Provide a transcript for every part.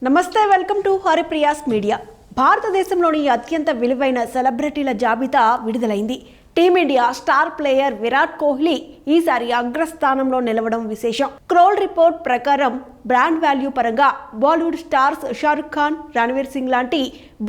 నమస్తే, welcome to Haripriya's media. భారతదేశంలోని అత్యంత విలువైన సెలబ్రిటీల జాబితా విడుదలైంది. Team India star player Virat Kohli ఈసారి అగ్రస్థానంలో నిలవడం విశేషం. క్రోల్ రిపోర్ట్ ప్రకారం బ్రాండ్ వాల్యూ పరంగా బాలీవుడ్ స్టార్స్ షారుఖ్ ఖాన్, రణ్వీర్ సింగ్ లాంటి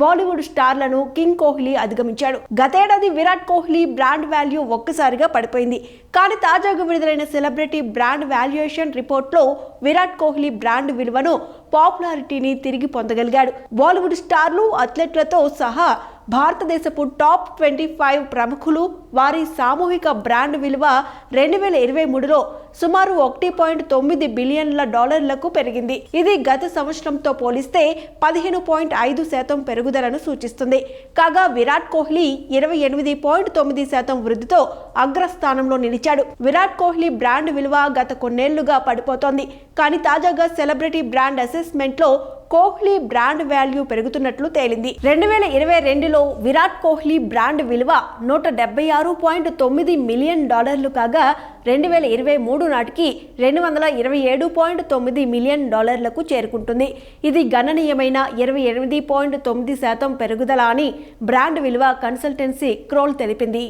బాలీవుడ్ స్టార్లను కింగ్ కోహ్లీ అధిగమించాడు. గతేడాది విరాట్ కోహ్లీ బ్రాండ్ వాల్యూ ఒక్కసారిగా పడిపోయింది. కానీ తాజాగా విడుదలైన సెలబ్రిటీ బ్రాండ్ వాల్యుయేషన్ రిపోర్ట్లో విరాట్ కోహ్లీ బ్రాండ్ విలువను, పాపులారిటీని తిరిగి పొందగలిగాడు. బాలీవుడ్ స్టార్లు, అథ్లెట్లతో సహా భారతదేశపు టాప్ 25 ప్రముఖులు వారి సామూహిక బ్రాండ్ విలువ 2023లో సుమారు $1.9 బిలియన్ల పెరిగింది. ఇది గత సంవత్సరంతో పోలిస్తే 15.5% పెరుగుదలను సూచిస్తుంది. కాగా విరాట్ కోహ్లీ 28.9% వృద్ధితో అగ్రస్థానంలో నిలిచాడు. విరాట్ కోహ్లీ బ్రాండ్ విలువ గత కొన్నేళ్లుగా పడిపోతోంది. కానీ తాజాగా సెలబ్రిటీ బ్రాండ్ అసెస్మెంట్లో కోహ్లీ బ్రాండ్ వాల్యూ పెరుగుతున్నట్లు తేలింది. 2022లో విరాట్ కోహ్లీ బ్రాండ్ విలువ $176.9 మిలియన్ కాగా 2023 నాటికి $227.9 మిలియన్ చేరుకుంటుంది. ఇది గణనీయమైన 28.9% పెరుగుదల అని బ్రాండ్ విలువ కన్సల్టెన్సీ క్రోల్ తెలిపింది.